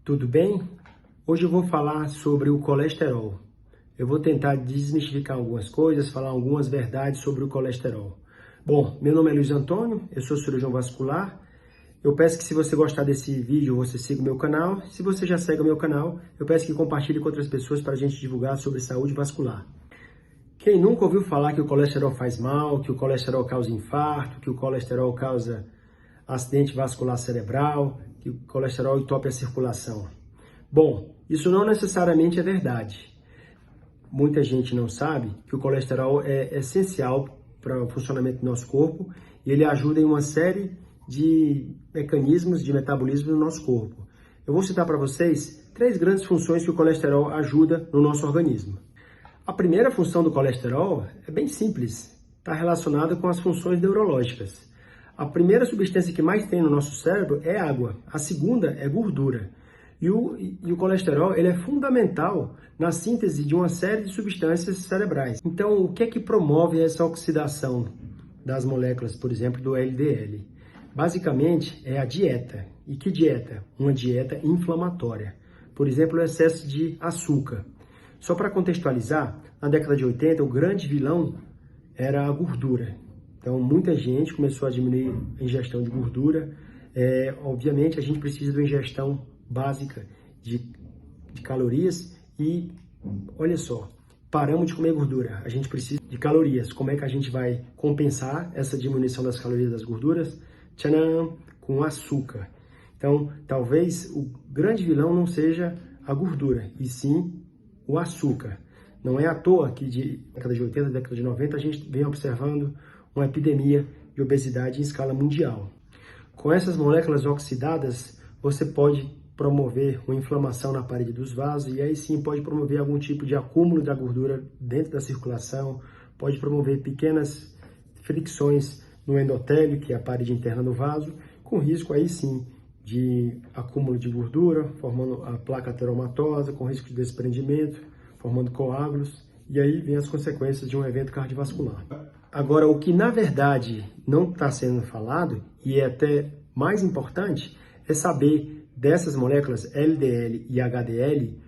Tudo bem? Hoje eu vou falar sobre o colesterol. Eu vou tentar desmistificar algumas coisas, falar algumas verdades sobre o colesterol. Bom, meu nome é Luiz Antônio, eu sou cirurgião vascular. Eu peço que se você gostar desse vídeo, você siga o meu canal. Se você já segue o meu canal, eu peço que compartilhe com outras pessoas para a gente divulgar sobre saúde vascular. Quem nunca ouviu falar que o colesterol faz mal, que o colesterol causa infarto, que o colesterol causa acidente vascular cerebral, que o colesterol entope a circulação? Bom, isso não necessariamente é verdade. Muita gente não sabe que o colesterol é essencial para o funcionamento do nosso corpo e ele ajuda em uma série de mecanismos de metabolismo no nosso corpo. Eu vou citar para vocês 3 grandes funções que o colesterol ajuda no nosso organismo. A primeira função do colesterol é bem simples, está relacionada com as funções neurológicas. A primeira substância que mais tem no nosso cérebro é água, a segunda é gordura. E o colesterol ele é fundamental na síntese de uma série de substâncias cerebrais. Então, o que é que promove essa oxidação das moléculas, por exemplo, do LDL? Basicamente, é a dieta. E que dieta? Uma dieta inflamatória. Por exemplo, o excesso de açúcar. Só para contextualizar, na década de 80, o grande vilão era a gordura. Então, muita gente começou a diminuir a ingestão de gordura. Obviamente, a gente precisa de uma ingestão básica de calorias e, olha só, paramos de comer gordura. A gente precisa de calorias. Como é que a gente vai compensar essa diminuição das calorias das gorduras? Tcharam! Com açúcar. Então, talvez o grande vilão não seja a gordura, e sim o açúcar. Não é à toa que de década de 80, década de 90, a gente vem observando uma epidemia de obesidade em escala mundial. Com essas moléculas oxidadas, você pode promover uma inflamação na parede dos vasos e aí sim pode promover algum tipo de acúmulo da gordura dentro da circulação, pode promover pequenas fricções no endotélio, que é a parede interna do vaso, com risco aí sim de acúmulo de gordura, formando a placa ateromatosa, com risco de desprendimento, formando coágulos, e aí vem as consequências de um evento cardiovascular. Agora, o que na verdade não está sendo falado, e é até mais importante, é saber dessas moléculas LDL e HDL,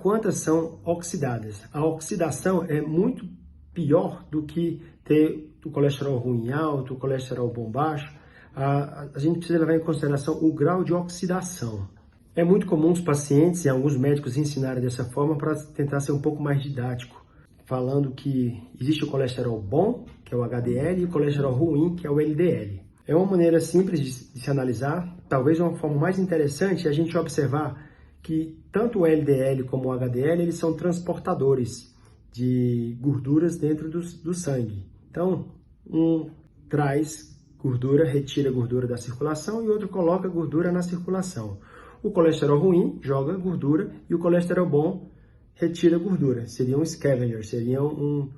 quantas são oxidadas. A oxidação é muito pior do que ter o colesterol ruim alto, o colesterol bom baixo. A gente precisa levar em consideração o grau de oxidação. É muito comum os pacientes e alguns médicos ensinarem dessa forma para tentar ser um pouco mais didático, falando que existe o colesterol bom, que é o HDL, e o colesterol ruim, que é o LDL. É uma maneira simples de se analisar, talvez uma forma mais interessante é a gente observar que tanto o LDL como o HDL eles são transportadores de gorduras dentro do sangue. Então, um traz gordura, retira gordura da circulação e o outro coloca gordura na circulação. O colesterol ruim joga gordura e o colesterol bom retira gordura. Seria um scavenger, seria um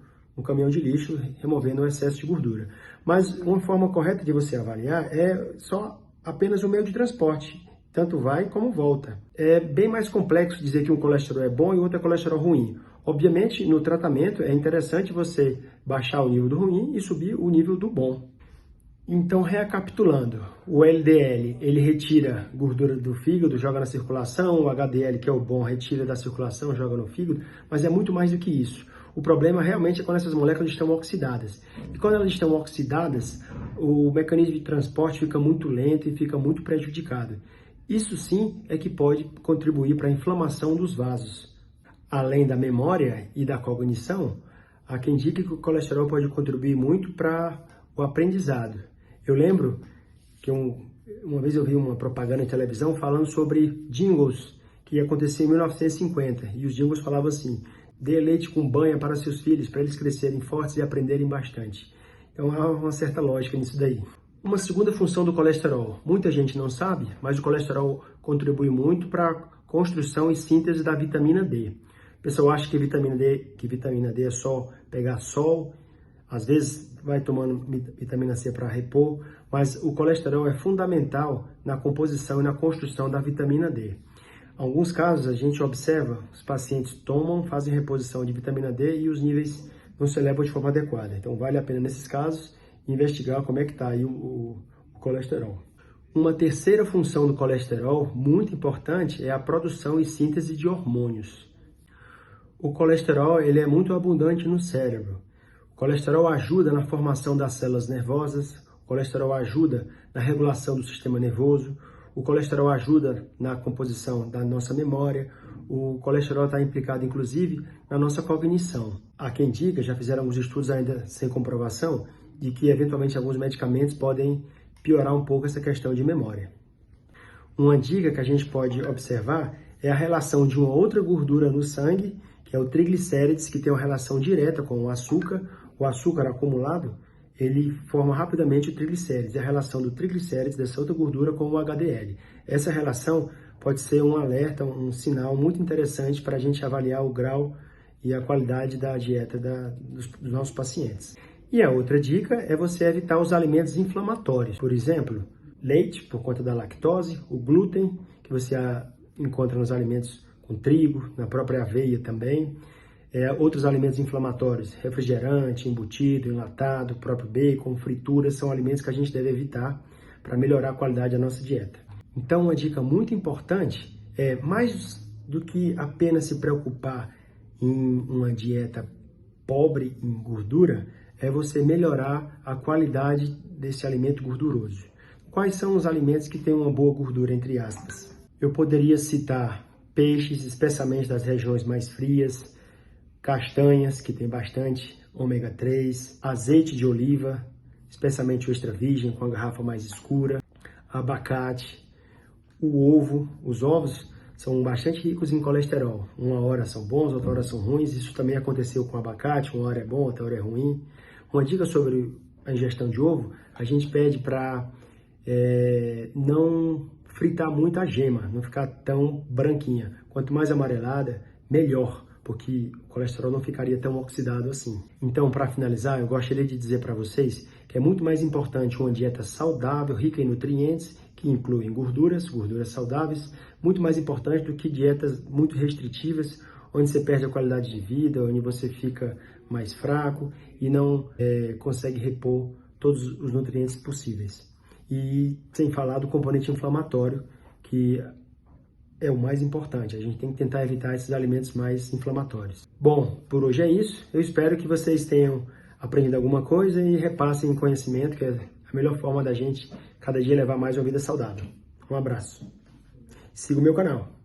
caminhão de lixo removendo o excesso de gordura. Mas uma forma correta de você avaliar é só apenas o meio de transporte. Tanto vai como volta. É bem mais complexo dizer que um colesterol é bom e outro é colesterol ruim. Obviamente, no tratamento é interessante você baixar o nível do ruim e subir o nível do bom. Então, recapitulando, o LDL, ele retira gordura do fígado, joga na circulação, o HDL, que é o bom, retira da circulação, joga no fígado, mas é muito mais do que isso. O problema realmente é quando essas moléculas estão oxidadas. E quando elas estão oxidadas, o mecanismo de transporte fica muito lento e fica muito prejudicado. Isso sim é que pode contribuir para a inflamação dos vasos. Além da memória e da cognição, há quem diga que o colesterol pode contribuir muito para o aprendizado. Eu lembro que uma vez eu vi uma propaganda em televisão falando sobre jingles que ia acontecer em 1950. E os jingles falavam assim: dê leite com banha para seus filhos, para eles crescerem fortes e aprenderem bastante. Então há uma certa lógica nisso daí. Uma segunda função do colesterol. Muita gente não sabe, mas o colesterol contribui muito para a construção e síntese da vitamina D. O pessoal acha que vitamina D é só pegar sol, às vezes vai tomando vitamina C para repor, mas o colesterol é fundamental na composição e na construção da vitamina D. Em alguns casos a gente observa, os pacientes tomam, fazem reposição de vitamina D e os níveis não se elevam de forma adequada. Então vale a pena nesses casos investigar como é que está aí o colesterol. Uma terceira função do colesterol, muito importante, é a produção e síntese de hormônios. O colesterol ele é muito abundante no cérebro. O colesterol ajuda na formação das células nervosas, o colesterol ajuda na regulação do sistema nervoso, o colesterol ajuda na composição da nossa memória, o colesterol está implicado, inclusive, na nossa cognição. Há quem diga, já fizeram alguns estudos ainda sem comprovação, de que, eventualmente, alguns medicamentos podem piorar um pouco essa questão de memória. Uma dica que a gente pode observar é a relação de uma outra gordura no sangue, que é o triglicérides, que tem uma relação direta com o açúcar. O açúcar acumulado, ele forma rapidamente o triglicérides, e a relação do triglicérides, dessa outra gordura, com o HDL. Essa relação pode ser um alerta, um sinal muito interessante para a gente avaliar o grau e a qualidade da dieta dos nossos pacientes. E a outra dica é você evitar os alimentos inflamatórios. Por exemplo, leite, por conta da lactose, o glúten, que você encontra nos alimentos com trigo, na própria aveia também. Outros alimentos inflamatórios, refrigerante, embutido, enlatado, próprio bacon, frituras, são alimentos que a gente deve evitar para melhorar a qualidade da nossa dieta. Então, uma dica muito importante é, mais do que apenas se preocupar em uma dieta pobre em gordura, é você melhorar a qualidade desse alimento gorduroso. Quais são os alimentos que têm uma boa gordura, entre aspas? Eu poderia citar peixes, especialmente das regiões mais frias, castanhas, que tem bastante ômega 3, azeite de oliva, especialmente o extra virgem, com a garrafa mais escura, abacate, o ovo. Os ovos são bastante ricos em colesterol. Uma hora são bons, outra hora são ruins. Isso também aconteceu com o abacate, uma hora é bom, outra hora é ruim. Uma dica sobre a ingestão de ovo, a gente pede para não fritar muito a gema, não ficar tão branquinha. Quanto mais amarelada, melhor, porque o colesterol não ficaria tão oxidado assim. Então, para finalizar, eu gostaria de dizer para vocês que é muito mais importante uma dieta saudável, rica em nutrientes, que incluem gorduras saudáveis, muito mais importante do que dietas muito restritivas, onde você perde a qualidade de vida, onde você fica mais fraco e não consegue repor todos os nutrientes possíveis. E sem falar do componente inflamatório, que é o mais importante. A gente tem que tentar evitar esses alimentos mais inflamatórios. Bom, por hoje é isso. Eu espero que vocês tenham aprendido alguma coisa e repassem conhecimento, que é a melhor forma da gente cada dia levar mais uma vida saudável. Um abraço. Siga o meu canal.